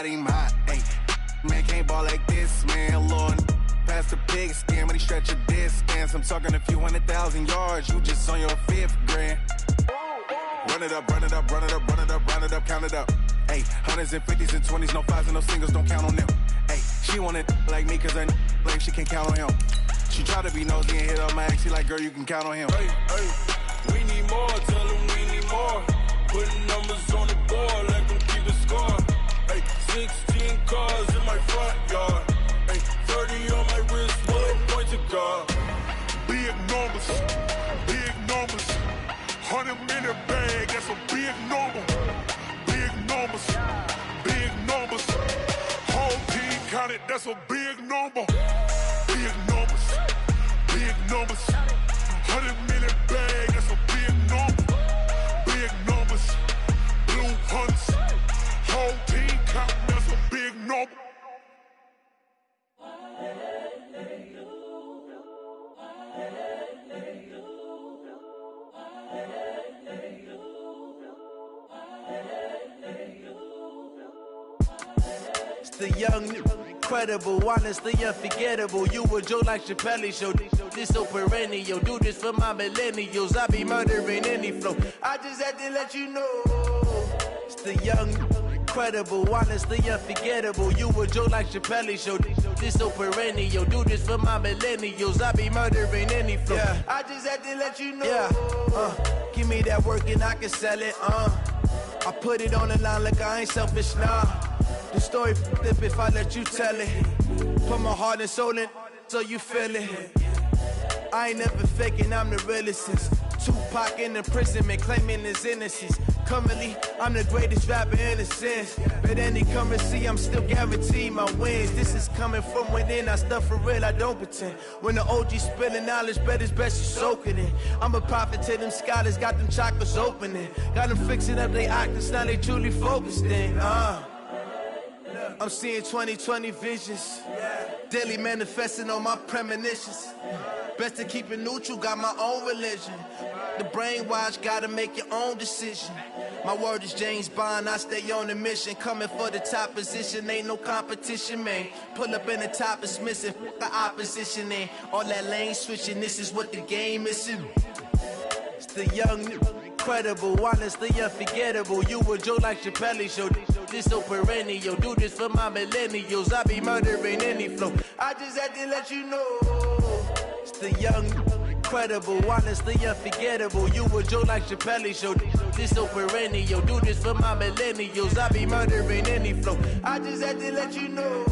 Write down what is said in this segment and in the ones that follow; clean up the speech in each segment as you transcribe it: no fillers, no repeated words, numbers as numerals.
got him hot. Hey, man can't ball like this, man. Lord, past the pig skin when he stretch a distance. I'm talking a few 100,000 yards. You just on your 5th grand. Run it up, run it up, run it up, run it up, run it up, count it up. Hey, hundreds and 50s and 20s, no 5s and no singles, don't count on them. Hey, she want it like me cause her like she can't count on him. She try to be nosy and hit up my ex, she like, girl, you can count on him. Hey, hey, we need more, tell them we need more. Putting numbers on the board, let them keep the score. Hey, 16 cars in my front yard. Hey, 30 on my wrist, bullet point to God. Big numbers, big numbers. 100-minute bag, that's a big number. Big numbers, big numbers. Whole team counted, that's a big number. Big numbers, big numbers. 100-minute bag, that's a big number. Big numbers, blue hunts. Whole team counting, that's a big number. It's the young, incredible, honestly unforgettable. You a joke like Chappelle show. This so perennial. Do this for my millennials. I be murdering any flow. I just had to let you know. It's the young, incredible, honestly unforgettable. You a joke like Chappelle show. This so perennial. Do this for my millennials. I be murdering any flow. Yeah. I just had to let you know. Yeah. Give me that work and I can sell it. I put it on the line like I ain't selfish, nah. The story flip if I let you tell it. Put my heart and soul in so you feel it. I ain't never faking, I'm the realest since Tupac in imprisonment, claiming his innocence. Currently, I'm the greatest rapper in a sense. But any come and see, I'm still guaranteed my wins. This is coming from within, I stuff for real, I don't pretend. When the OG spilling knowledge, bet it's best you soak it in. I'm a prophet to them scholars, got them chakras opening. Got them fixing up their octaves, now they truly focused in. I'm seeing 2020 visions. Daily manifesting on my premonitions. Best to keep it neutral, got my own religion. The brainwash, gotta make your own decision. My word is James Bond, I stay on a mission. Coming for the top position, ain't no competition, man. Pull up in the top, it's missing, the opposition in. All that lane switching, this is what the game is. It's the young, incredible, honestly unforgettable. You a joke like Chappelle show. This so perennial. Do this for my millennials. I be murdering any flow. I just had to let you know. It's the young, incredible, honestly unforgettable. You a joke like Chappelle show. This so perennial. Do this for my millennials. I be murdering any flow. I just had to let you know.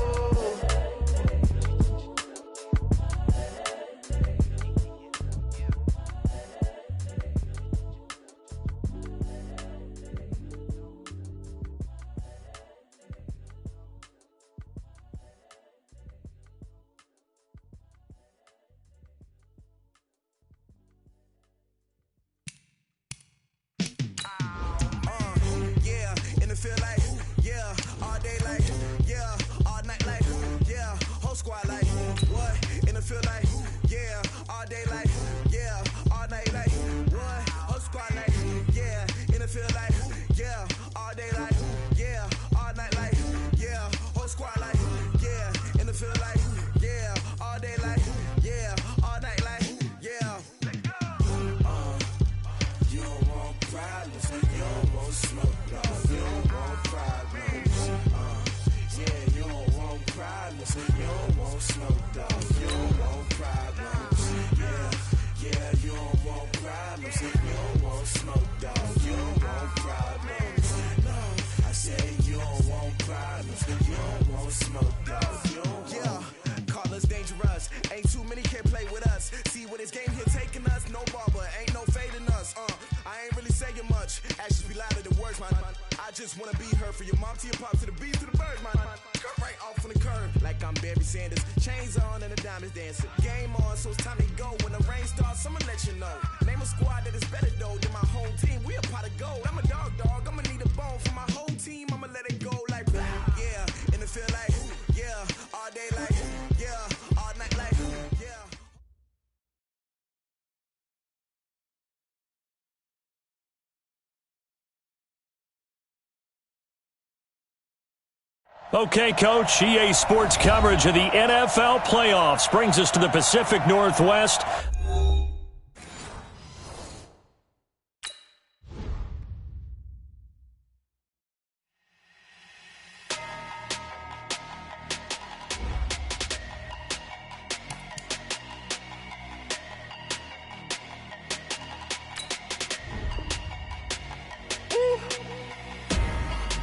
Okay, Coach, EA Sports coverage of the NFL playoffs brings us to the Pacific Northwest.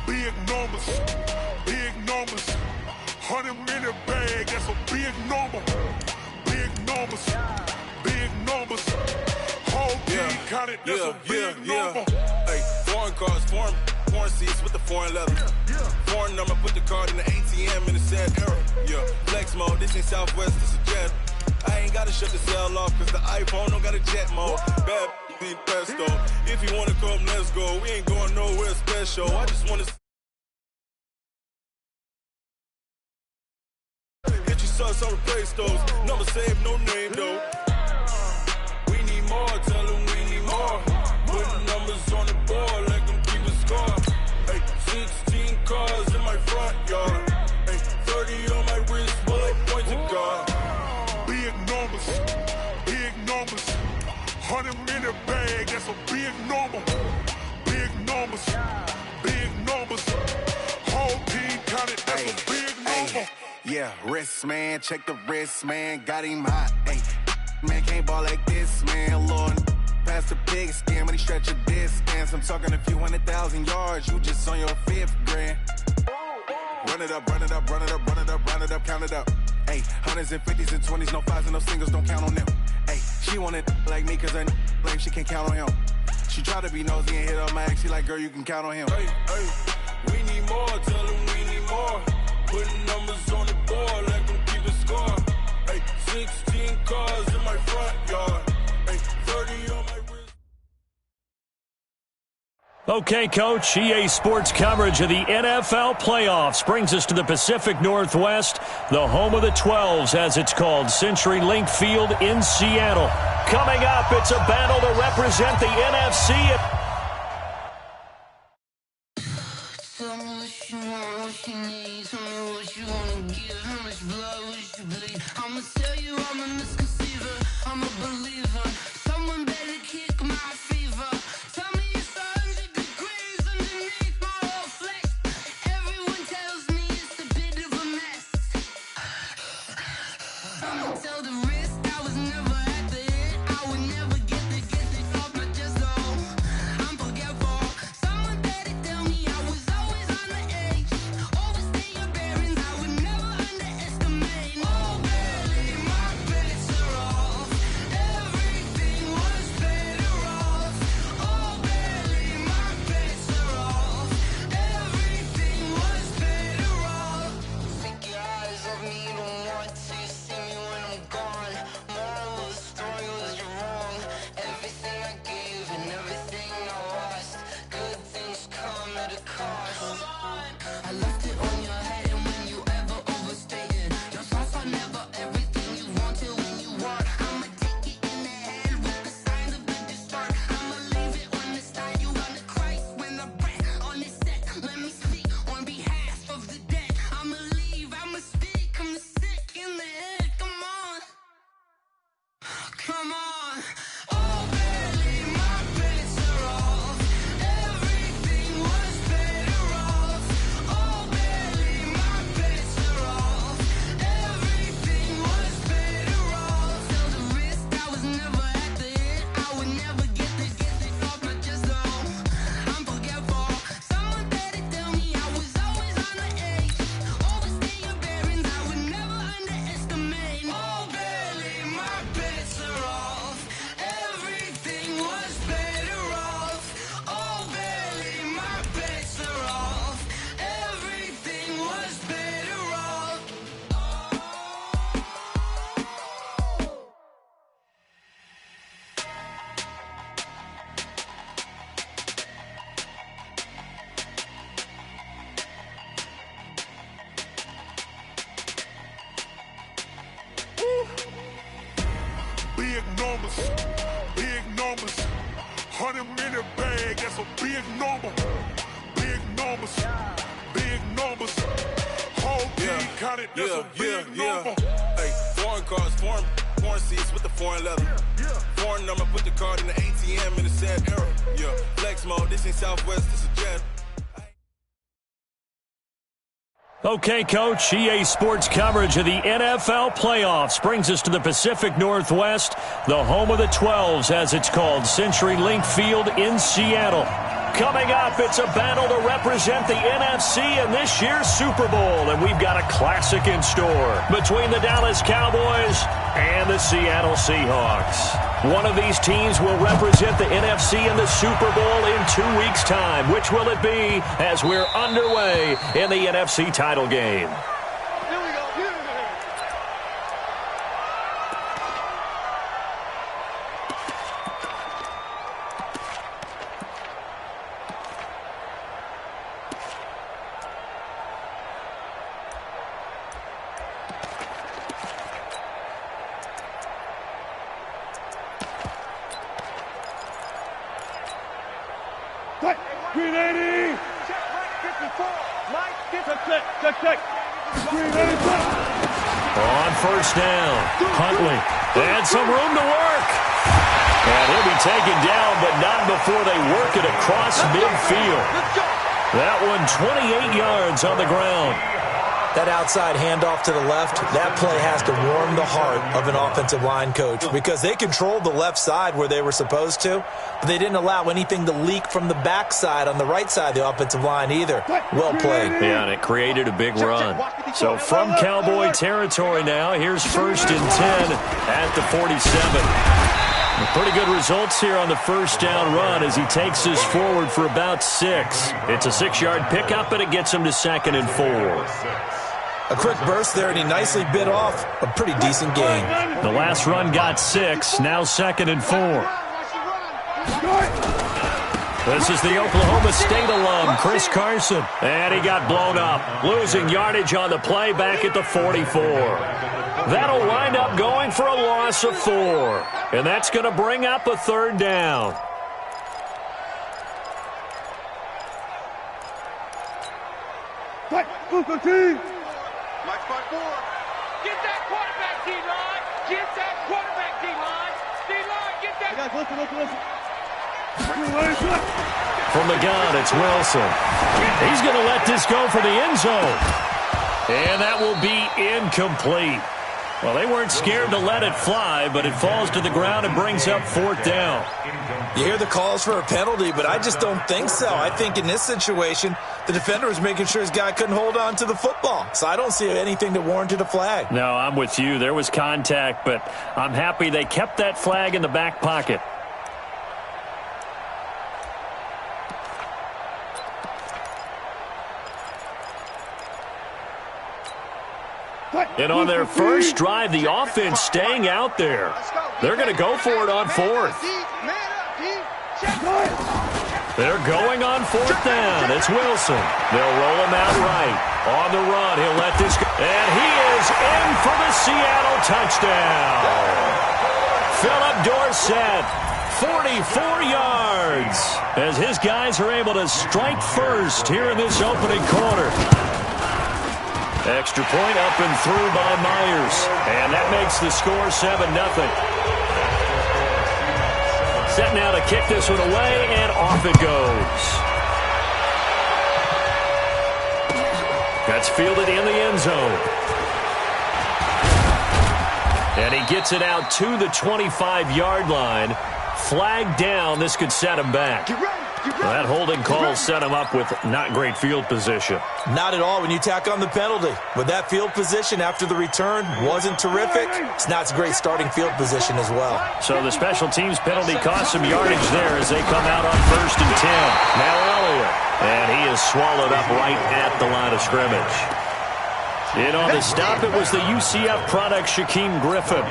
Big numbers, big numbers. 100-minute bag, that's a big number. Big numbers, big numbers. Whole team counted, that's a big number. Hey, foreign cars, foreign seats with the foreign leather. Foreign number, put the card in the ATM in the sad era. Yeah, flex mode, this ain't Southwest, this is jet. I ain't gotta shut the cell off, cause the iPhone don't got a jet mode. Bad need pesto. If you wanna come, let's go. We ain't going nowhere special. I just wanna get you sus on the Play Stores. Number saved, no name though. We need more, tell them we need more. Putting numbers on the board, like them keep a score. Hey, 16 cars in my front yard. Hey, 30 on my wrist, bullet points of God. Big numbers, big numbers. 100-minute bag, that's a big number. Big numbers, big numbers. Whole team counted, that's a big number. Yeah, wrist, man, check the wrist, man, got him hot. Hey, man, can't ball like this, man, Lord. Past the big skin when he stretch a distance. I'm talking a few 100,000 yards, you just on your 5th grand. Run it up, run it up, run it up, run it up, run it up, count it up. Hey, hundreds and 50s and 20s, no 5s and no singles, don't count on them. Hey, she want it like me, cause her blame, she can't count on him. She try to be nosy and hit up my ex, she like, girl, you can count on him. Hey, we need more, tell them we need more. Putting numbers on the board, like them keep a score. Hey, 16 cars in my front yard. Hey, 30 on my wrist. Okay, Coach, EA Sports coverage of the NFL playoffs brings us to the Pacific Northwest, the home of the 12s, as it's called, CenturyLink Field in Seattle. Coming up, it's a battle to represent the NFC. Tell me what you want, what you need. Tell me what you wanna give. How much blood would you bleed? I'ma tell you I'm a misconceiver. I'm a believer. Someone better kick my fever. Tell me it's 100 degrees underneath my whole flesh. Everyone tells me it's a bit of a mess. I'ma tell the risk I was never at the end. I would never get this off my chest though. I'm forgetful. Someone better tell me I was always on the edge. Overstay your bearings, I would never underestimate. Oh, barely, my bets are off. Everything was better off. Oh, barely, my bets are off. Everything was better off. Take your eyes off me, don't want to see me when I'm gone. Moral of the story was you're wrong. Everything I gave and everything I lost. Good things come at a cost. I left it on your head, and when you ever overstay it, your thoughts are never everything you wanted when you want. I'ma take it in the head with the signs of the distort. I'ma leave it on the side. You on the Christ when the breath on this set. Let me speak on behalf of the dead. I'ma leave, I'ma speak. I'm sick in the head. Come on, come on. Oh, barely, my bets are off. Everything was better off. Oh, barely, my bets are off. Everything was better off. Tell the risk I was never at the end. I would never get this off my chest though. I'm forgetful. Someone better tell me I was always on the edge. Overstay your bearings, I would never underestimate. Oh, barely, my bets are off. Everything was better off. Oh, barely, my bets are off. Everything was better off. Big numbers, big numbers. 100-minute bag, that's a big number. Big numbers, big numbers. got it. That's a big number. Hey, foreign cars, foreign seats with the foreign leather. Foreign number, put the card in the ATM in the sad era. Yeah, flex mode, this ain't Southwest, this is Jet. Okay, Coach, EA Sports coverage of the NFL playoffs brings us to the Pacific Northwest, the home of the 12s, as it's called, CenturyLink Field in Seattle. Coming up, it's a battle to represent the NFC in this year's Super Bowl, and we've got a classic in store between the Dallas Cowboys and the Seattle Seahawks. One of these teams will represent the NFC in the Super Bowl in 2 weeks' time. Which will it be as we're underway in the NFC title game? Green 80! Check, right 54. Mike, Check. Green 80. On first down, Huntley. And some room to work. And he'll be taken down, but not before they work it across midfield. That one 28 yards on the ground. That outside handoff to the left, that play has to warm the heart of an offensive line coach because they controlled the left side where they were supposed to, but they didn't allow anything to leak from the backside on the right side of the offensive line either. Well played. Yeah, and it created a big run. So from Cowboy territory now, here's 1st and 10 at the 47. Pretty good results here on the first down run as he takes us forward for about 6. It's a 6-yard pickup, and it gets him to 2nd and 4. A quick burst there, and he nicely bit off a pretty decent gain. The last run got 6, now 2nd and 4. This is the Oklahoma State alum, Chris Carson. And he got blown up, losing yardage on the play back at the 44. That'll wind up going for a loss of 4. And that's going to bring up a 3rd down. Mike, front forward. Get that quarterback, D-line. Get that quarterback, D-line. D-line, get that. From the gun, it's Wilson. He's going to let this go for the end zone. And that will be incomplete. Well, they weren't scared to let it fly, but it falls to the ground and brings up 4th down. You hear the calls for a penalty, but I just don't think so. I think in this situation, the defender was making sure his guy couldn't hold on to the football. So I don't see anything that warranted a flag. No, I'm with you. There was contact, but I'm happy they kept that flag in the back pocket. And on their first drive, the offense staying out there. They're going to go for it on 4th. They're going on 4th down. It's Wilson. They'll roll him out right. On the run, he'll let this go. And he is in for the Seattle touchdown. Philip Dorsett, 44 yards, as his guys are able to strike first here in this opening quarter. Extra point up and through by Myers. And that makes the score 7-0. Set now to kick this one away, and off it goes. That's fielded in the end zone. And he gets it out to the 25-yard line. Flag down. This could set him back. Well, that holding call set him up with not great field position. Not at all when you tack on the penalty. But that field position after the return wasn't terrific. It's not a great starting field position as well. So the special teams penalty cost some yardage there as they come out on 1st and 10. Now Elliott. And he is swallowed up right at the line of scrimmage. In on the stop, it was the UCF product, Shaquem Griffin.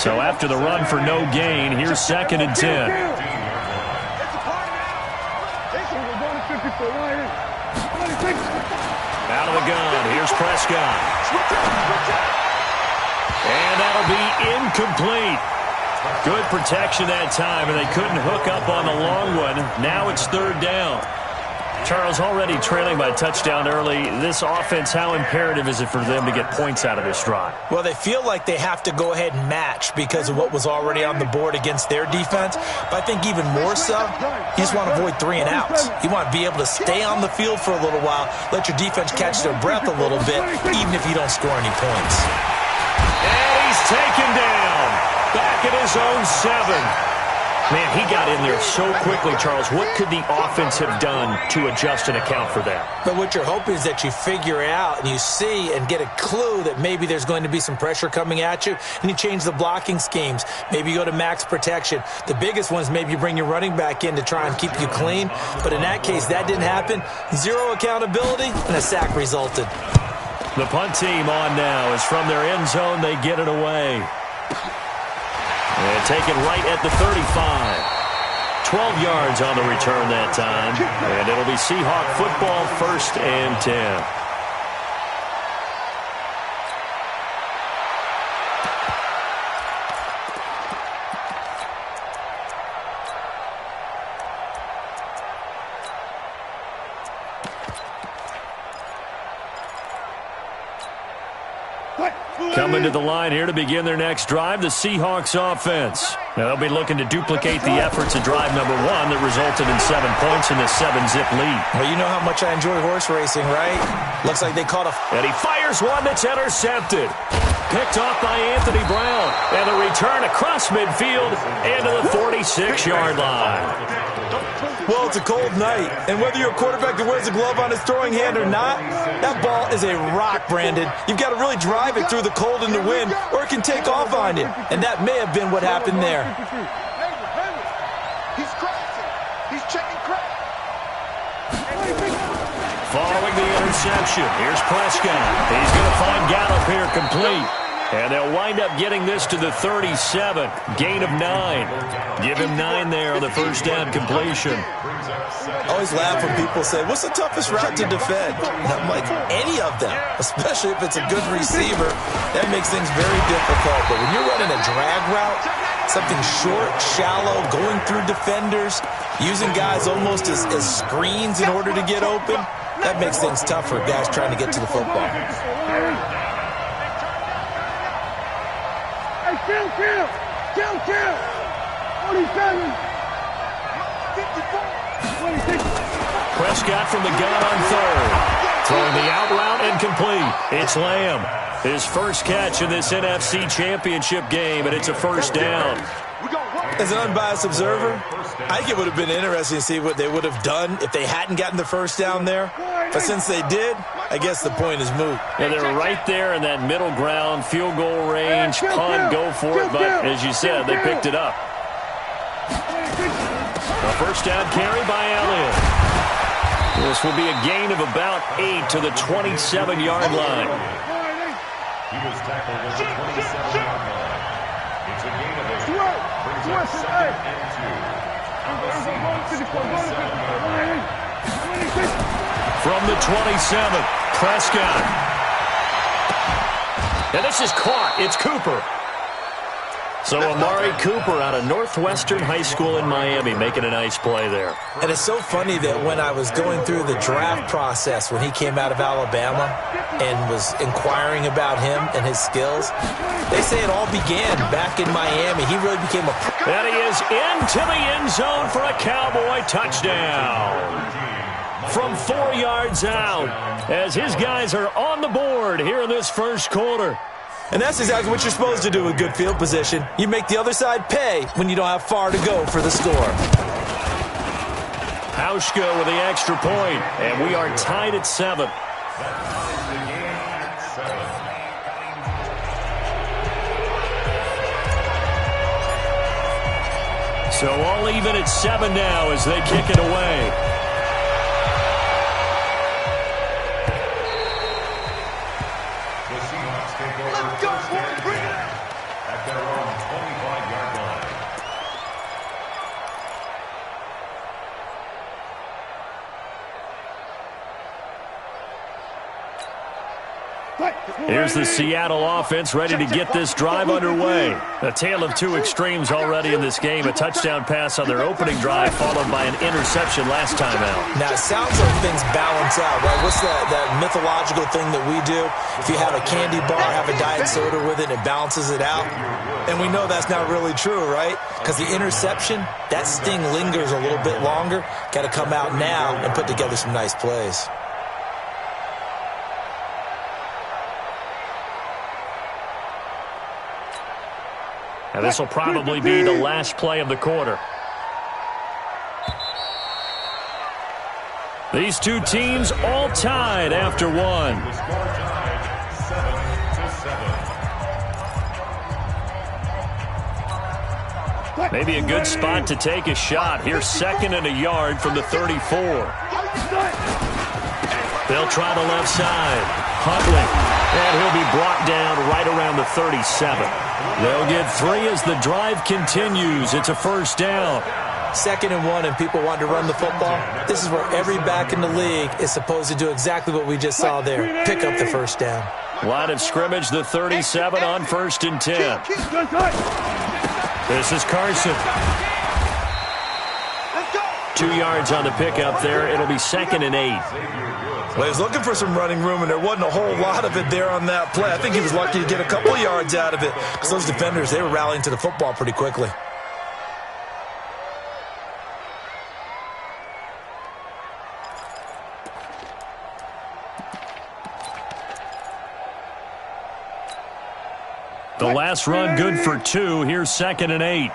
So after the run for no gain, here's 2nd and 10. Out of the gun, here's Prescott. And that'll be incomplete. Good protection that time, and they couldn't hook up on the long one. Now it's 3rd down. Charles, already trailing by touchdown early. This offense, how imperative is it for them to get points out of this drive? Well, they feel like they have to go ahead and match because of what was already on the board against their defense. But I think even more so, you just want to avoid 3 and outs. You want to be able to stay on the field for a little while, let your defense catch their breath a little bit, even if you don't score any points. And he's taken down. Back at his own 7. Man, he got in there so quickly, Charles. What could the offense have done to adjust and account for that? But what you're hoping is that you figure it out and you see and get a clue that maybe there's going to be some pressure coming at you, and you change the blocking schemes. Maybe you go to max protection. The biggest one is maybe you bring your running back in to try and keep you clean. But in that case, that didn't happen. 0 accountability, and a sack resulted. The punt team on now is from their end zone. They get it away. And take it right at the 35. 12 yards on the return that time. And it'll be Seahawk football, 1st and 10. Coming to the line here to begin their next drive, the Seahawks offense. Now they'll be looking to duplicate the efforts of drive number 1 that resulted in 7 points in this 7-zip lead. Well, you know how much I enjoy horse racing, right? Looks like they caught a... And he fires one that's intercepted. Picked off by Anthony Brown. And the return across midfield into the 46-yard line. Well, it's a cold night, and whether you're a quarterback that wears a glove on his throwing hand or not, that ball is a rock, Brandon. You've got to really drive it through the cold and the wind, or it can take off on you. And that may have been what happened there. He's crashing. He's checking crack. Following the interception, here's Prescott. He's going to find Gallup here complete. And they'll wind up getting this to the 37. Gain of 9. Give him 9 there on the first down completion. I always laugh when people say, what's the toughest route to defend? And I'm like, any of them, especially if it's a good receiver. That makes things very difficult. But when you're running a drag route, something short, shallow, going through defenders, using guys almost as screens in order to get open, that makes things tough for guys trying to get to the football. Kill! 47! 26! Prescott from the gun on 3rd. Throwing the out route and complete. It's Lamb. His first catch in this NFC Championship game, and it's a first down. As an unbiased observer, I think it would have been interesting to see what they would have done if they hadn't gotten the first down there. But since they did, I guess the point is moot. Yeah, they're right there in that middle ground, field goal range, punt, go for it. But as you said, they picked it up. A first down carry by Elliott. This will be a gain of about 8 to the 27-yard line. He was tackled at the 27-yard line. It's a gain of 8. Brings up 2nd and 2. On the Seahawks 27-yard line. From the 27, Prescott. And this is caught. It's Cooper. So Amari Cooper out of Northwestern High School in Miami making a nice play there. And it's so funny that when I was going through the draft process when he came out of Alabama and was inquiring about him and his skills, they say it all began back in Miami. He really became a... And he is into the end zone for a Cowboy touchdown. From 4 yards out as his guys are on the board here in this first quarter. And that's exactly what you're supposed to do with good field position. You make the other side pay when you don't have far to go for the score. Hauschka with the extra point, and we are tied at 7. So all even at 7 now as they kick it away. Here's the Seattle offense ready to get this drive underway. A tale of two extremes already in this game. A touchdown pass on their opening drive followed by an interception last time out. Now, it sounds like things balance out, right? What's that mythological thing that we do? If you have a candy bar, have a diet soda with it, it balances it out. And we know that's not really true, right? Because the interception, that sting lingers a little bit longer. Got to come out now and put together some nice plays. And this will probably be the last play of the quarter. These two teams all tied after one. Maybe a good spot to take a shot. Here's 2nd and a yard from the 34. They'll try the left side. Huntley. And he'll be brought down right around the 37. They'll get 3 as the drive continues. It's a first down. 2nd and 1 and people want to run the football. This is where every back in the league is supposed to do exactly what we just saw there. Pick up the first down. Line of scrimmage, the 37 on 1st and 10. This is Carson. 2 yards on the pickup there. It'll be 2nd and 8. Well, he was looking for some running room, and there wasn't a whole lot of it there on that play. I think he was lucky to get a couple yards out of it because those defenders, they were rallying to the football pretty quickly. The last run good for 2. Here's 2nd and 8.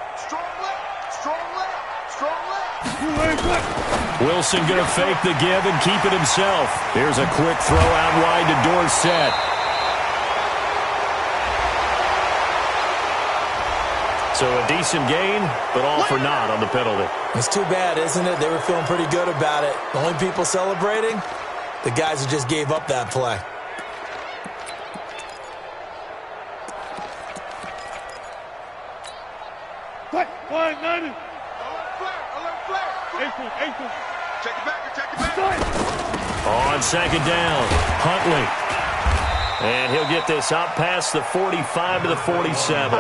Wilson going to fake the give and keep it himself. Here's a quick throw out wide to Dorsett. So a decent gain, but all for naught on the penalty. It's too bad, isn't it? They were feeling pretty good about it. The only people celebrating, the guys who just gave up that play. Check it back. On 2nd down, Huntley. And he'll get this up past the 45 to the 47.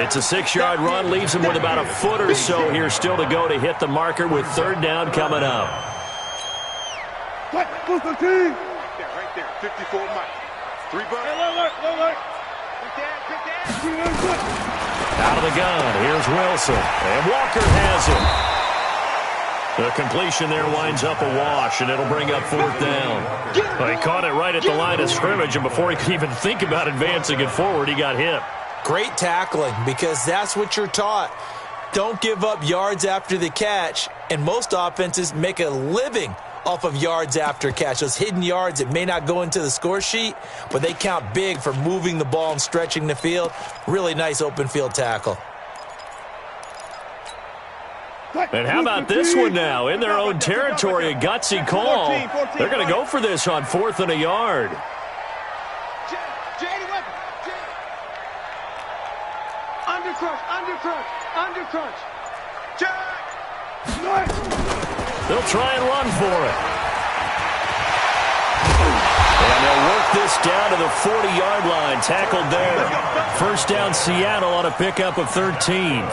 It's a 6-yard run, leaves him with about a foot or so here still to go to hit the marker with 3rd down coming up. Right there, 54 Mike. 3 bucks. Out of the gun, here's Wilson. And Walker has it. The completion there winds up a wash, and it'll bring up 4th down. Well, he caught it right at the line of scrimmage, and before he could even think about advancing it forward, he got hit. Great tackling, because that's what you're taught. Don't give up yards after the catch, and most offenses make a living off of yards after catch. Those hidden yards that may not go into the score sheet, but they count big for moving the ball and stretching the field. Really nice open field tackle. And how about this one now? In their own territory, a gutsy call. They're going to go for this on 4th and a yard. Under crunch. They'll try and run for it. And they'll work this down to the 40-yard line. Tackled there. First down, Seattle on a pickup of 13.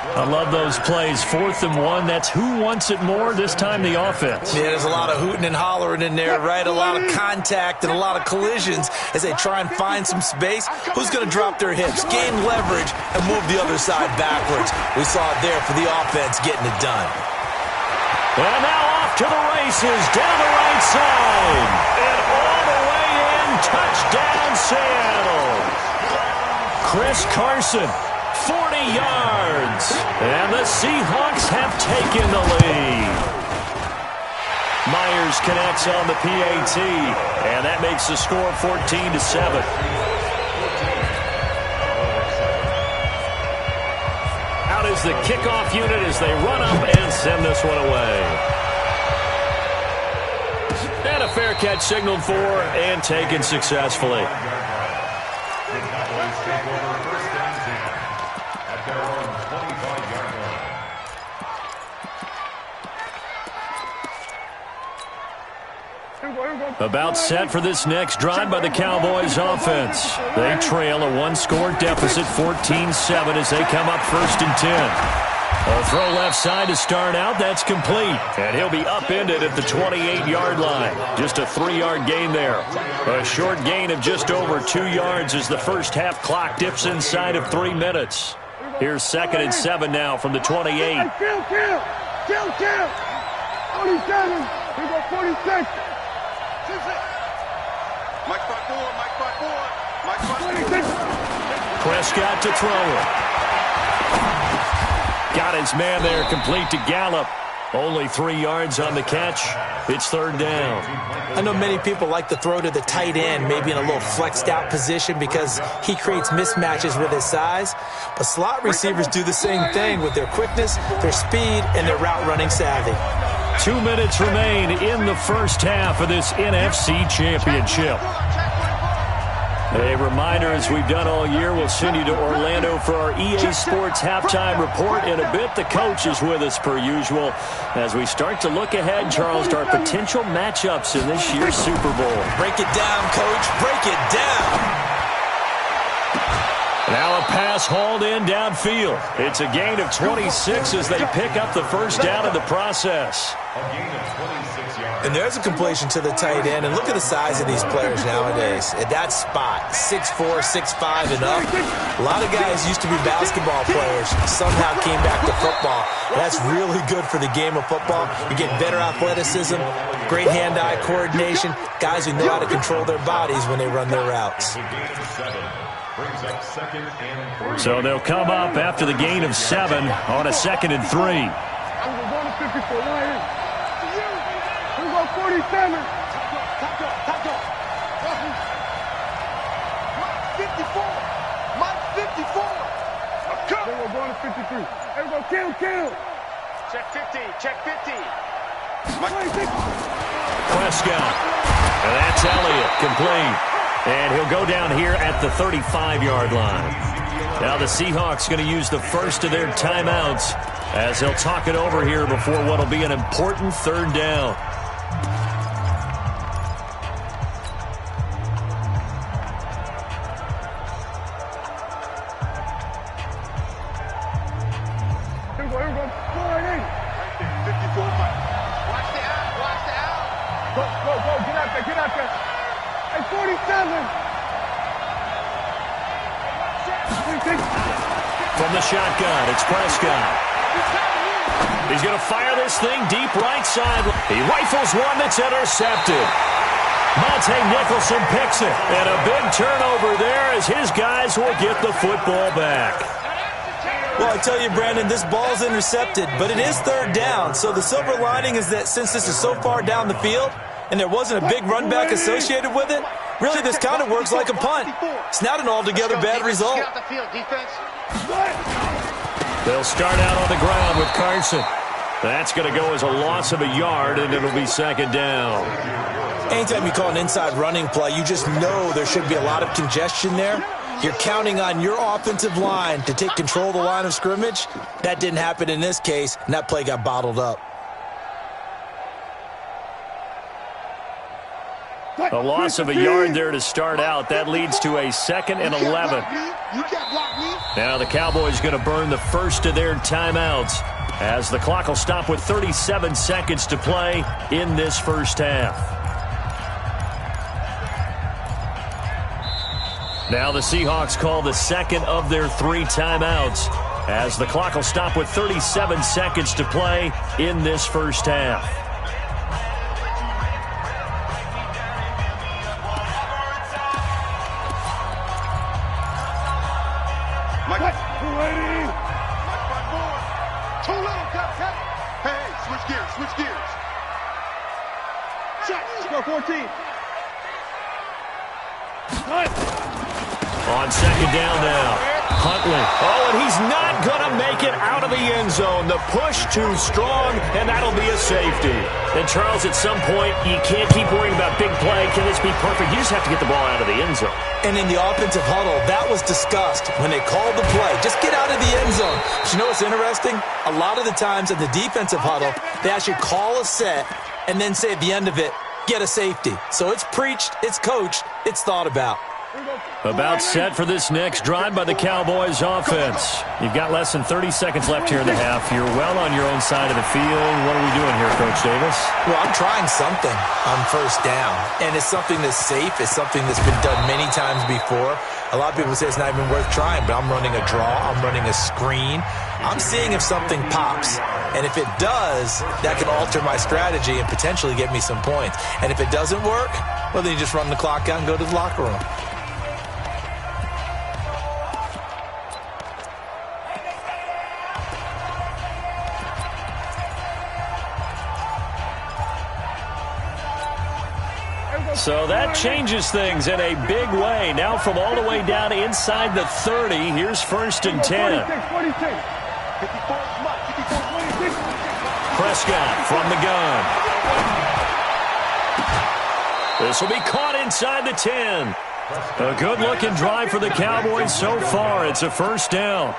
I love those plays. 4th and 1. That's who wants it more. This time the offense. Yeah, there's a lot of hooting and hollering in there, right? A lot of contact and a lot of collisions as they try and find some space. Who's going to drop their hips, gain leverage, and move the other side backwards? We saw it there for the offense getting it done. And now off to the races, down the right side. And all the way in, touchdown Seattle. Chris Carson. 40 yards, and the Seahawks have taken the lead. Myers connects on the PAT, and that makes the score 14-7. Out is the kickoff unit as they run up and send this one away. And a fair catch signaled for and taken successfully. About set for this next drive by the Cowboys offense. They trail a one-score deficit, 14-7, as they come up 1st and 10. A throw left side to start out. That's complete. And he'll be upended at the 28-yard line. Just a 3-yard gain there. A short gain of just over 2 yards as the first half clock dips inside of 3 minutes. Here's 2nd and 7 now from the 28. Hey, kill. 47. We go 46. Mike front forward. Prescott to throw it. Got his man there, complete to Gallup. Only 3 yards on the catch. It's 3rd down. I know many people like to throw to the tight end, maybe in a little flexed out position because he creates mismatches with his size. But slot receivers do the same thing with their quickness, their speed, and their route running savvy. 2 minutes remain in the first half of this NFC Championship. A reminder, as we've done all year, we'll send you to Orlando for our EA Sports halftime report in a bit. The coach is with us per usual as we start to look ahead, Charles, to our potential matchups in this year's Super Bowl. Break it down, Coach. Break it down. Now a pass hauled in downfield. It's a gain of 26 as they pick up the first down in the process. And there's a completion to the tight end. And look at the size of these players nowadays. At that spot, 6'4", 6'5", and up. A lot of guys used to be basketball players, somehow came back to football. That's really good for the game of football. You get better athleticism, great hand-eye coordination, guys who know how to control their bodies when they run their routes. So they'll come up after the gain of 7 on a 2nd and 3. I'm going to 54. We're going 47. Top dog. 54. Mike 54. We're going to 53. Hey, we're going to kill. Check 50. Prescott. And that's Elliott, complete. And he'll go down here at the 35-yard line. Now the Seahawks going to use the first of their timeouts as they'll talk it over here before what will be an important 3rd down. Here we go. 480. 54 Mike. Watch the out. Go. Get out there. Hey, 47. From the shotgun, it's Prescott. He's going to fire this thing deep right side. He rifles one that's intercepted. Monte Nicholson picks it. And a big turnover there as his guys will get the football back. Well, I tell you, Brandon, this ball's intercepted, but it is 3rd down. So the silver lining is that since this is so far down the field and there wasn't a big run back associated with it, really this kind of works like a punt. It's not an altogether bad result. They'll start out on the ground with Carson. That's going to go as a loss of a yard, and it'll be 2nd down. Anytime you call an inside running play, you just know there should be a lot of congestion there. You're counting on your offensive line to take control of the line of scrimmage. That didn't happen in this case, and that play got bottled up. A loss of a yard there to start out. That leads to a 2nd and 11. Now the Cowboys going to burn the first of their timeouts as the clock will stop with 37 seconds to play in this first half. Now the Seahawks call the 2nd of their 3 timeouts as the clock will stop with 37 seconds to play in this first half. Switch gears. Check. Let's go 14. On 2nd down now. Huntley. Oh, and he's not going to make it out of the end zone. The push too strong, and that'll be a safety. And, Charles, at some point, you can't keep worrying about big play. Can this be perfect? You just have to get the ball out of the end zone. And in the offensive huddle, that was discussed when they called the play. Just get out of the end zone. But you know what's interesting? A lot of the times in the defensive huddle, they actually call a set and then say at the end of it, get a safety. So it's preached, it's coached, it's thought about. About set for this next drive by the Cowboys offense. You've got less than 30 seconds left here in the half. You're well on your own side of the field. What are we doing here, Coach Davis? Well, I'm trying something on first down, and it's something that's safe. It's something that's been done many times before. A lot of people say it's not even worth trying, but I'm running a draw. I'm running a screen. I'm seeing if something pops, and if it does, that can alter my strategy and potentially get me some points. And if it doesn't work, well, then you just run the clock out and go to the locker room. So that changes things in a big way. Now from all the way down inside the 30, here's 1st and 10. Prescott from the gun. This will be caught inside the 10. A good-looking drive for the Cowboys so far. It's a first down.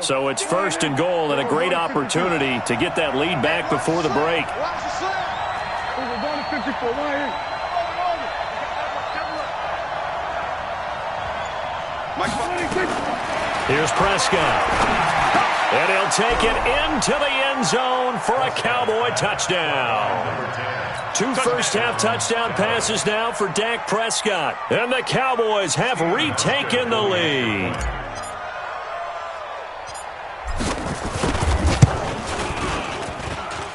So it's 1st and goal and a great opportunity to get that lead back before the break. Here's Prescott. And he'll take it into the end zone for a Cowboy touchdown. 2 first-half touchdown passes now for Dak Prescott. And the Cowboys have retaken the lead.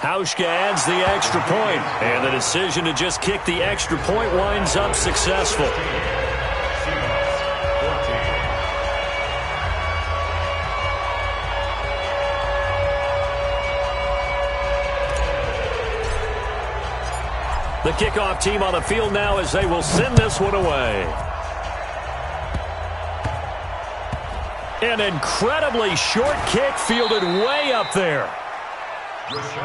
Hauschka adds the extra point, and the decision to just kick the extra point winds up successful. The kickoff team on the field now as they will send this one away. An incredibly short kick fielded way up there. Let's go.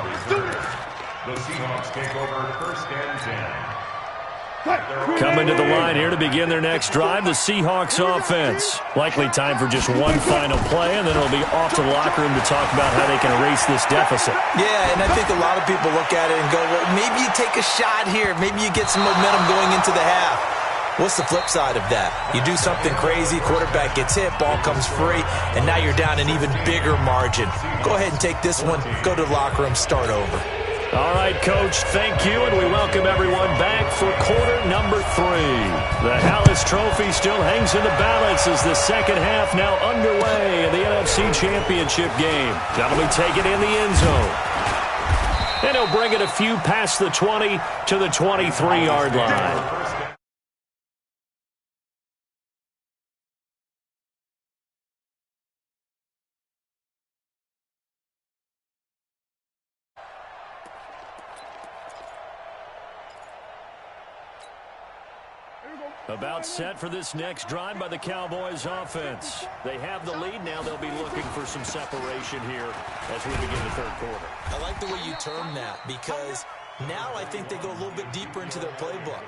Let's do this. The Seahawks take over 1st and 10. Coming to the line here to begin their next drive, the Seahawks offense. Likely time for just one final play, and then it'll be off to the locker room to talk about how they can erase this deficit. Yeah, and I think a lot of people look at it and go, well, maybe you take a shot here. Maybe you get some momentum going into the half. What's the flip side of that? You do something crazy, quarterback gets hit, ball comes free, and now you're down an even bigger margin. Go ahead and take this one, go to the locker room, start over. All right, Coach, thank you, and we welcome everyone back for quarter number 3. The Hallis Trophy still hangs in the balance as the second half now underway in the NFC Championship game. That'll be taken in the end zone. And he'll bring it a few past the 20 to the 23-yard line. About set for this next drive by the Cowboys offense. They have the lead. Now they'll be looking for some separation here as we begin the third quarter. I like the way you term that because now I think they go a little bit deeper into their playbook.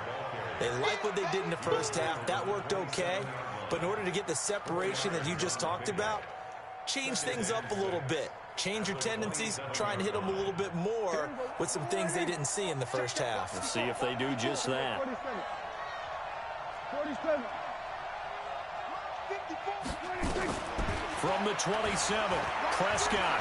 They like what they did in the first half. That worked okay. But in order to get the separation that you just talked about, change things up a little bit. Change your tendencies, try and hit them a little bit more with some things they didn't see in the first half. Let's see if they do just that. 47. From the 27, Prescott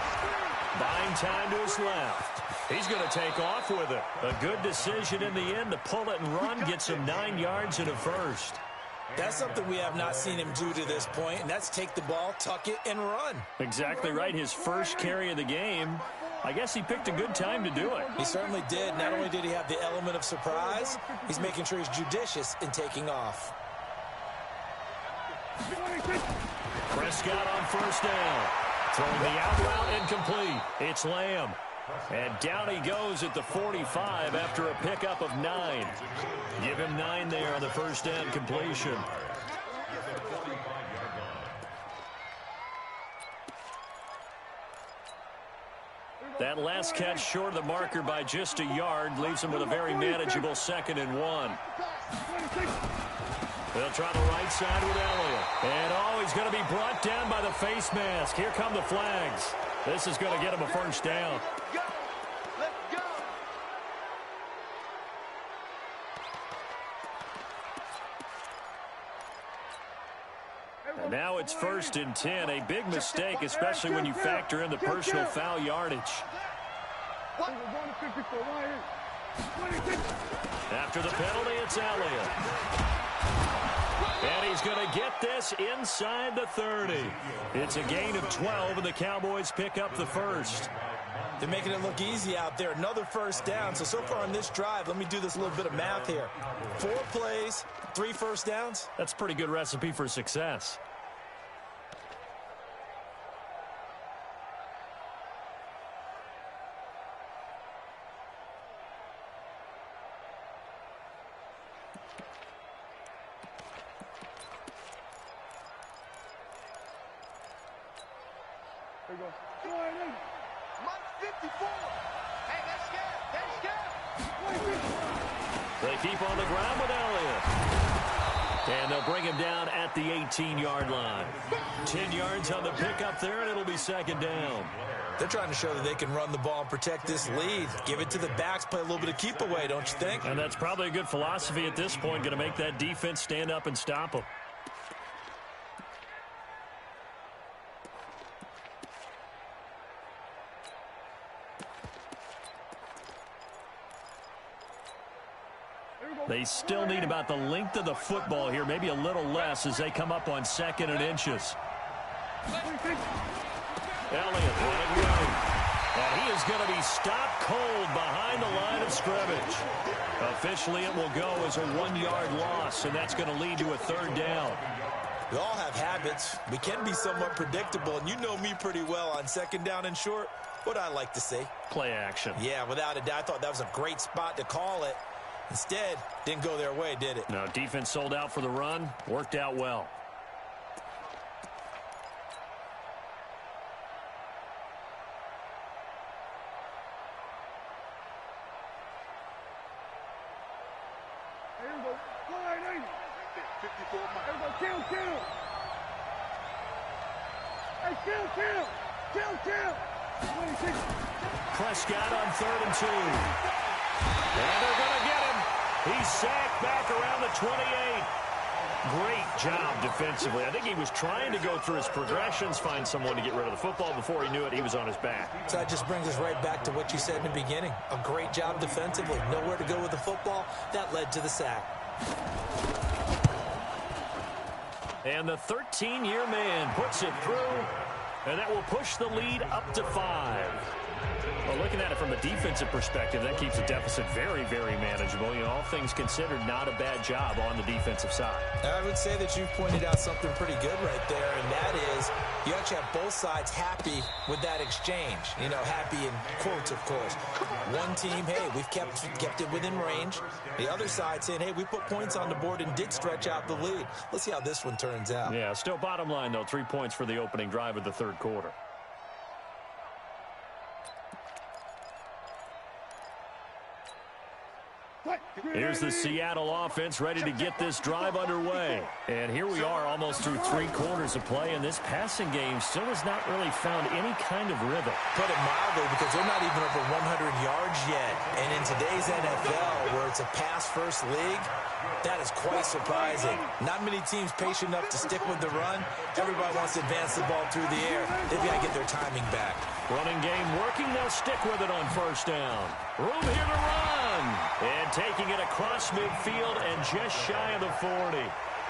buying time to his left. He's going to take off with it. A good decision in the end to pull it and run, get some 9 yards and a first. That's something we have not seen him do to this point, and that's take the ball, tuck it, and run. Exactly right. His first carry of the game. I guess he picked a good time to do it. He certainly did. Not only did he have the element of surprise, he's making sure he's judicious in taking off. Prescott on first down. Throwing the out route incomplete. It's Lamb. And down he goes at the 45 after a pickup of 9. Give him 9 there on the first down completion. That last catch short of the marker by just a yard leaves him with a very manageable 2nd and 1. They'll try the right side with Elliott. And, he's going to be brought down by the face mask. Here come the flags. This is going to get him a first down. And now it's 1st and 10. A big mistake, especially when you factor in the personal foul yardage. After the penalty, it's Elliott. And he's going to get this inside the 30. It's a gain of 12, and the Cowboys pick up the first. They're making it look easy out there. Another first down. So far on this drive, let me do this little bit of math here. 4 plays, 3 first downs. That's a pretty good recipe for success. There you go. Mike 54. Hey, that's good. They keep on the ground with Elliott. And they'll bring him down at the 18-yard line. 10 yards on the pickup there, and it'll be 2nd down. They're trying to show that they can run the ball and protect this lead. Give it to the backs, play a little bit of keep away, don't you think? And that's probably a good philosophy at this point, going to make that defense stand up and stop them. They still need about the length of the football here, maybe a little less as they come up on 2nd and inches. Elliott running right. And he is going to be stopped cold behind the line of scrimmage. Officially, it will go as a 1-yard loss, and that's going to lead to a 3rd down. We all have habits. We can be somewhat predictable, and you know me pretty well on 2nd down and short. What I like to say? Play action. Yeah, without a doubt. I thought that was a great spot to call it. Instead, didn't go their way, did it? No, defense sold out for the run. Worked out well. There you go. Line 80. 54 Mike. There you go. Kill. Hey, kill. 26. Prescott on 3rd and 2. And they're going to get him. He's sacked back around the 28. Great job defensively. I think he was trying to go through his progressions, find someone to get rid of the football. Before he knew it, he was on his back. So that just brings us right back to what you said in the beginning. A great job defensively. Nowhere to go with the football. That led to the sack. And the 13-year man puts it through, and that will push the lead up to 5. Well, looking at it from a defensive perspective, that keeps the deficit very, very manageable. You know, all things considered, not a bad job on the defensive side. I would say that you've pointed out something pretty good right there, and that is you actually have both sides happy with that exchange. You know, happy in quotes, of course. One team, hey, we've kept it within range. The other side saying, hey, we put points on the board and did stretch out the lead. Let's see how this one turns out. Yeah, still bottom line, though, 3 points for the opening drive of the 3rd quarter. Here's the Seattle offense ready to get this drive underway. And here we are almost through 3 quarters of play, and this passing game still has not really found any kind of rhythm. Put it mildly, because they're not even over 100 yards yet. And in today's NFL, where it's a pass-first league, that is quite surprising. Not many teams patient enough to stick with the run. Everybody wants to advance the ball through the air. They've got to get their timing back. Running game working. They'll stick with it on 1st down. Room here to run. And taking it across midfield and just shy of the 40.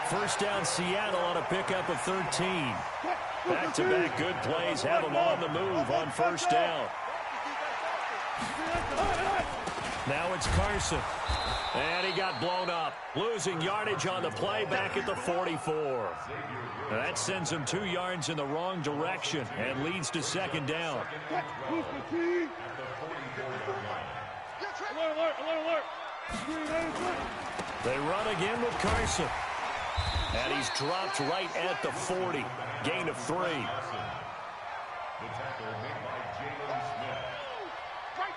1st down Seattle on a pickup of 13. Back-to-back good plays have them on the move on 1st down. Now it's Carson. And he got blown up. Losing yardage on the play back at the 44. That sends him 2 yards in the wrong direction and leads to 2nd down. Alert. They run again with Carson. And he's dropped right at the 40. Gain of 3.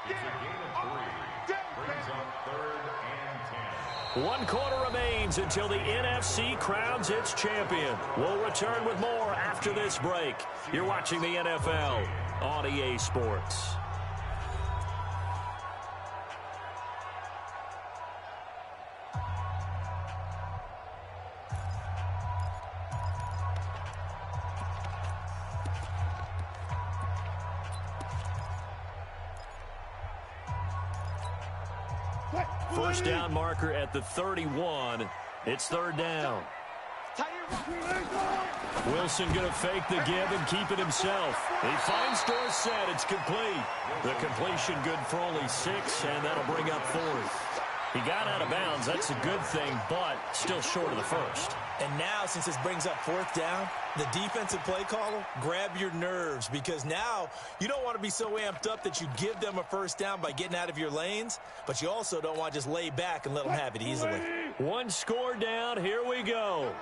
It's a game of 3. Brings up 3rd and 10. 1 quarter remains until the NFC crowns its champion. We'll return with more after this break. You're watching the NFL on EA Sports. First down marker at the 31. It's 3rd down. Wilson going to fake the give and keep it himself. He finds Dorsett. It's complete. The completion good for only 6, and that'll bring up 4th. He got out of bounds. That's a good thing, but still short of the first. And now, since this brings up 4th down, the defensive play caller, grab your nerves, because now you don't want to be so amped up that you give them a first down by getting out of your lanes, but you also don't want to just lay back and let them have it easily. 1 score down. Here we go.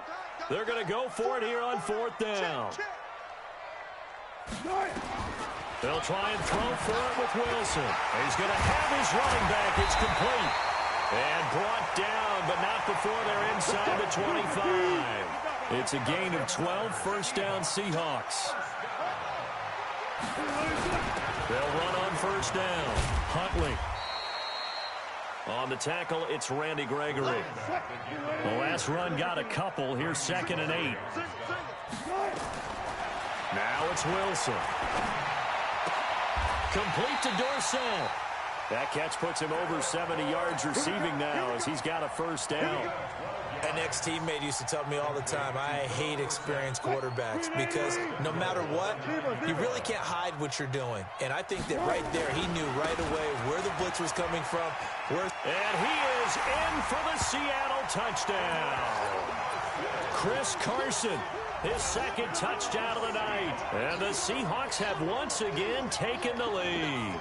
They're going to go for it here on 4th down. They'll try and throw for it with Wilson. He's going to have his running back. It's complete. And brought down, but not before they're inside the 25. It's a gain of 12, first down Seahawks. They'll run on first down. Huntley. On the tackle, it's Randy Gregory. The last run got a couple. Here's 2nd and 8. Now it's Wilson. Complete to Dorsett. That catch puts him over 70 yards receiving now as he's got a first down. An ex-teammate used to tell me all the time, I hate experienced quarterbacks because no matter what, you really can't hide what you're doing. And I think that right there, he knew right away where the blitz was coming from. And he is in for the Seattle touchdown. Chris Carson, his 2nd touchdown of the night. And the Seahawks have once again taken the lead.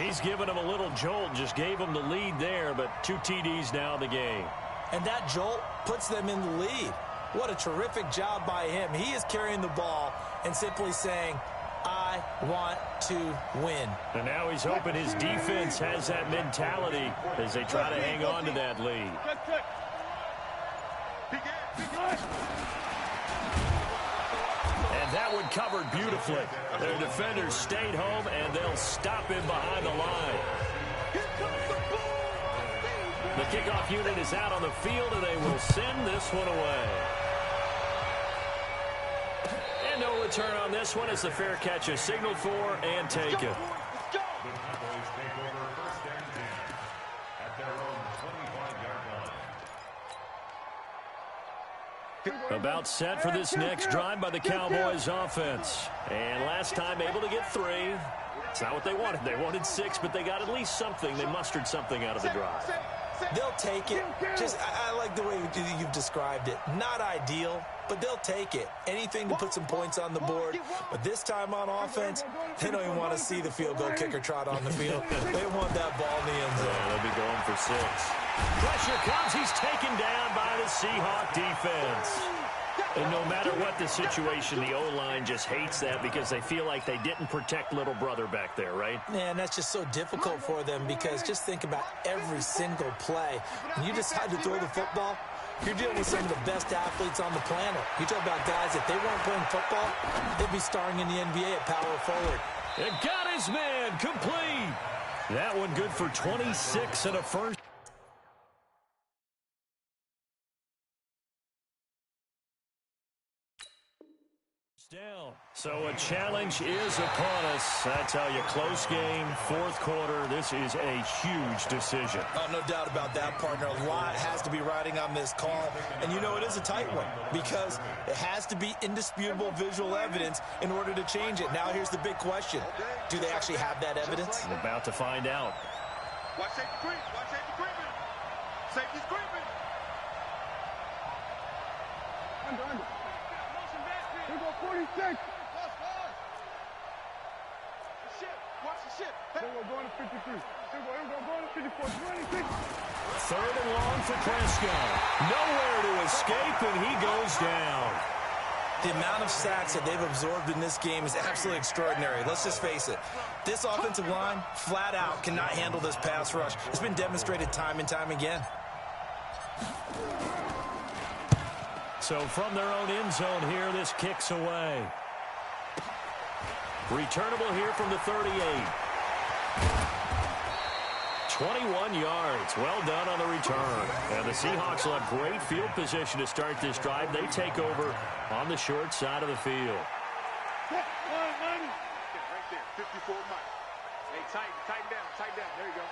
He's given him a little jolt, just gave him the lead there, but 2 TDs now in the game. And that jolt puts them in the lead. What a terrific job by him. He is carrying the ball and simply saying, I want to win. And now he's hoping his defense has that mentality as they try to hang on to that lead. And that one covered beautifully. Their defenders stayed home, and they'll stop him behind the line. The kickoff unit is out on the field, and they will send this one away. And no return on this one as the fair catch is signaled for and taken. The Cowboys take over 1st and 10 at their own 25-yard line. About set for this next drive by the Cowboys offense. And last time able to get 3. It's not what they wanted. They wanted 6, but they got at least something. They mustered something out of the drive. They'll take it. I like the way you've described it. Not ideal, but they'll take it. Anything to put some points on the board. But this time on offense, they don't even want to see the field goal kicker trot on the field. They want that ball in the end zone. Yeah, they'll be going for 6. Pressure comes. He's taken down by the Seahawk defense. And no matter what the situation, the O-line just hates that because they feel like they didn't protect little brother back there, right? Man, that's just so difficult for them because just think about every single play. When you decide to throw the football, you're dealing with some of the best athletes on the planet. You talk about guys, if they weren't playing football, they'd be starring in the NBA at power forward. It got his man complete. That one good for 26 and a first. Down. So a challenge is upon us. I tell you, close game, 4th quarter. This is a huge decision. Oh, no doubt about that, partner. A lot has to be riding on this call. And you know it is a tight one because it has to be indisputable visual evidence in order to change it. Now here's the big question. Do they actually have that evidence? We're about to find out. Watch safety creep. Watch safety creeping. Safety's creeping. Under. Here go 46. Watch the ship. Here go going to 53. Here go going to 54. 26. 3rd and long for Prescott. Nowhere to escape, and he goes down. The amount of sacks that they've absorbed in this game is absolutely extraordinary. Let's just face it. This offensive line, flat out, cannot handle this pass rush. It's been demonstrated time and time again. So from their own end zone here, this kicks away. Returnable here from the 38. 21 yards. Well done on the return. And the Seahawks will have great field position to start this drive. They take over on the short side of the field. Right there, 54 miles. Hey, tighten down. There you go.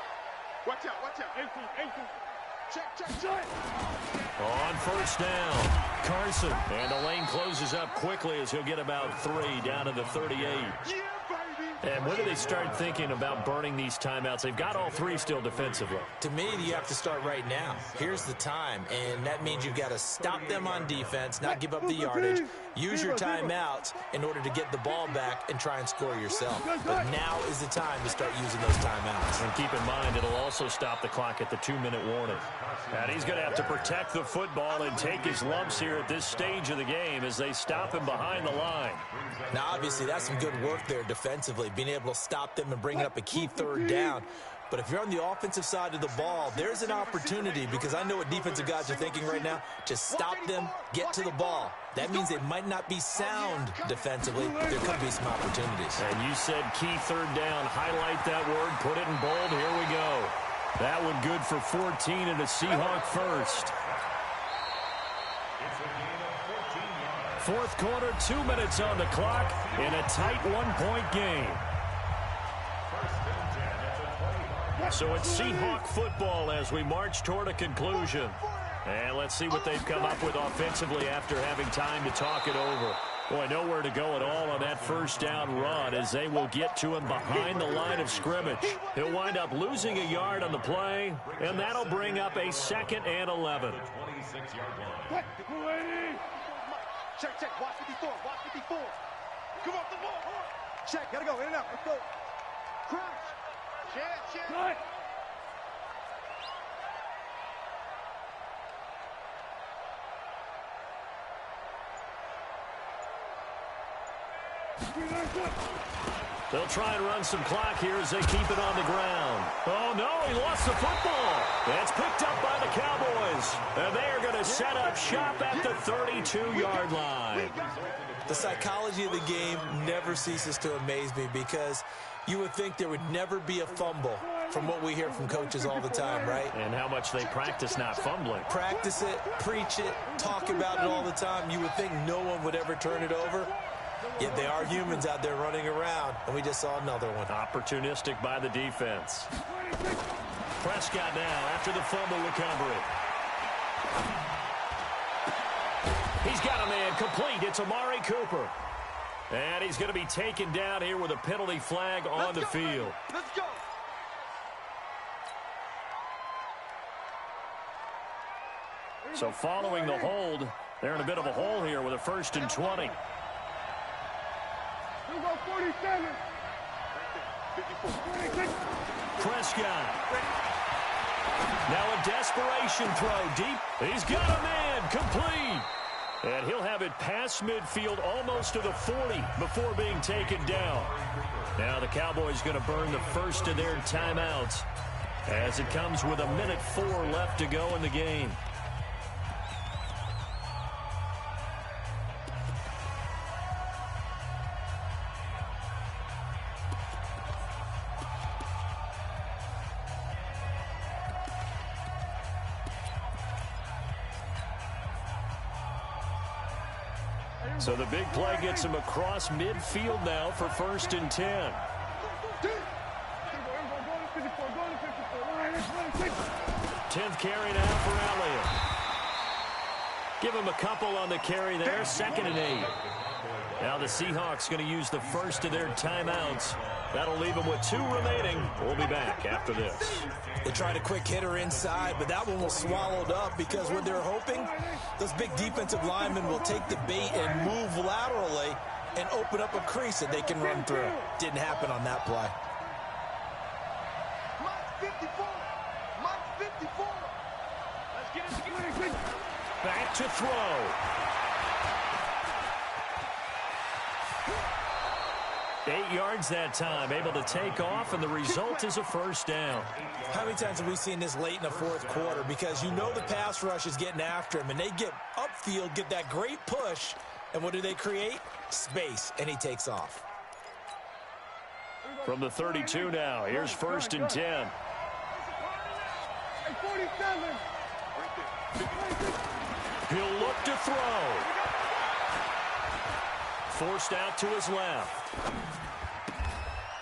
Watch out. 18. Check. On first down, Carson. And the lane closes up quickly as he'll get about 3 down to the 38. Yeah, baby. And when do they start thinking about burning these timeouts? They've got all 3 still defensively. To me, you have to start right now. Here's the time, and that means you've got to stop them on defense, not give up the yardage, use your timeouts in order to get the ball back and try and score yourself. But now is the time to start using those timeouts. And keep in mind, it'll also stop the clock at the 2-minute warning. And he's going to have to protect the football and take his lumps here at this stage of the game as they stop him behind the line. Now, obviously, that's some good work there defensively, being able to stop them and bring up a key third down. But if you're on the offensive side of the ball, there's an opportunity, because I know what defensive guys are thinking right now. Just stop them, get to the ball. That means they might not be sound defensively. There could be some opportunities. And you said key third down. Highlight that word. Put it in bold. Here we go. That one good for 14 and a Seahawk first. Fourth quarter, 2 minutes on the clock in a tight one-point game. So it's Seahawk football as we march toward a conclusion. And let's see what they've come up with offensively after having time to talk it over. Boy, nowhere to go at all on that first down run as they will get to him behind the line of scrimmage. He'll wind up losing a yard on the play, and that'll bring up a 2nd and 11. Check. Watch 54. Come off the ball. Check. Gotta go. In and out. Let's go. Crouch. Check. Right. They'll try and run some clock here as they keep it on the ground. Oh, no, he lost the football. That's picked up by the Cowboys. And they are going to set up shop at the 32-yard line. The psychology of the game never ceases to amaze me, because you would think there would never be a fumble from what we hear from coaches all the time, right? And how much they practice not fumbling. Practice it, preach it, talk about it all the time. You would think no one would ever turn it over. Yet they are humans out there running around, and we just saw another one. Opportunistic by the defense. Prescott now after the fumble recovery. He's got a man complete. It's Amari Cooper. And he's going to be taken down here with a penalty flag on the field. Let's go. So following the hold, they're in a bit of a hole here with a 1st and 20. You go 47. 54. 26. Prescott. Now a desperation throw deep. He's got a man complete. And he'll have it past midfield almost to the 40 before being taken down. Now the Cowboys going to burn the first of their timeouts as it comes with 1:04 left to go in the game. So the big play gets him across midfield now for 1st and 10. 10th carry now for Elliott. Give him a couple on the carry there. 2nd and 8. Now the Seahawks going to use the first of their timeouts. That'll leave them with 2 remaining. We'll be back after this. They tried a quick hitter inside, but that one was swallowed up, because what they're hoping, those big defensive linemen will take the bait and move laterally and open up a crease that they can run through. Didn't happen on that play. Mike 54. Mike 54. Let's get it. Back to throw. 8 yards that time, able to take off, and the result is a first down. How many times have we seen this late in the fourth quarter? Because you know the pass rush is getting after him, and they get upfield, get that great push, and what do they create? Space, and he takes off. From the 32 now, here's 1st and 10. 47. He'll look to throw. Forced out to his left.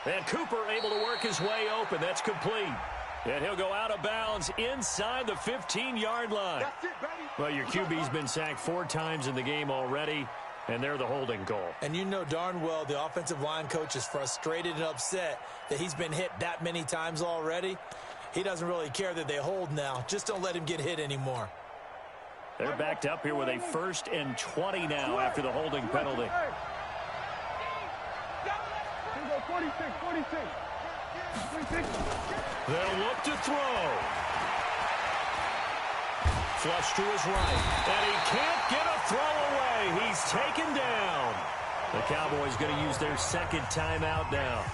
And Cooper able to work his way open. That's complete. And he'll go out of bounds inside the 15-yard line. Well, your QB's been sacked 4 times in the game already, and they're the holding goal. And you know darn well the offensive line coach is frustrated and upset that he's been hit that many times already. He doesn't really care that they hold now. Just don't let him get hit anymore. They're backed up here with a 1st and 20 now after the holding penalty. 46. They'll look to throw. Flush to his right. And he can't get a throw away. He's taken down. The Cowboys going to use their 2nd timeout now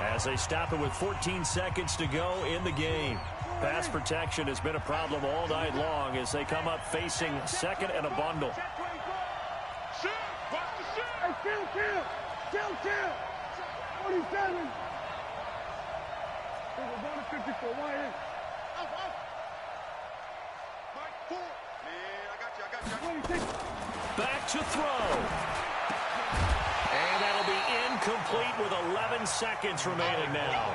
as they stop it with 14 seconds to go in the game. Pass protection has been a problem all night long as they come up facing 2nd and a bundle. Kill. 47. We're going to 54. Why in? Back to throw. And that'll be incomplete with 11 seconds remaining now.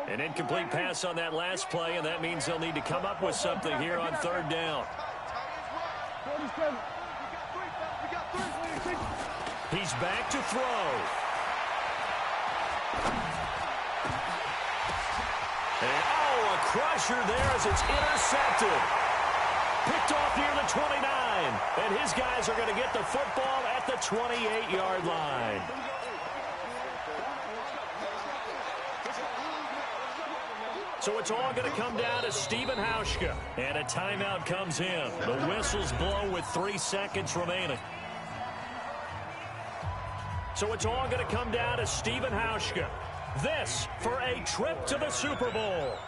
An incomplete pass on that last play, and that means they'll need to come up with something here on 3rd down. 47. He's back to throw. And, a crusher there as it's intercepted. Picked off near the 29. And his guys are going to get the football at the 28-yard line. So it's all going to come down to Stephen Hauschka. And a timeout comes in. The whistle's blown with 3 seconds remaining. So it's all going to come down to Stephen Hauschka. This for a trip to the Super Bowl.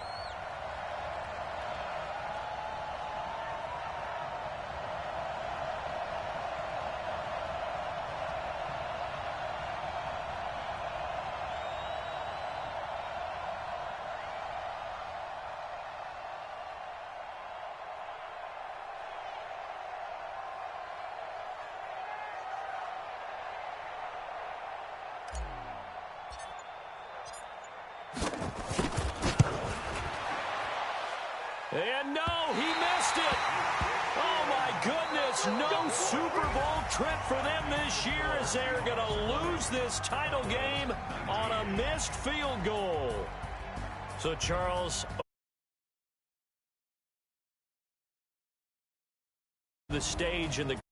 And no, he missed it. Oh, my goodness, no Super Bowl trip for them this year as they're going to lose this title game on a missed field goal. So, Charles, the stage in the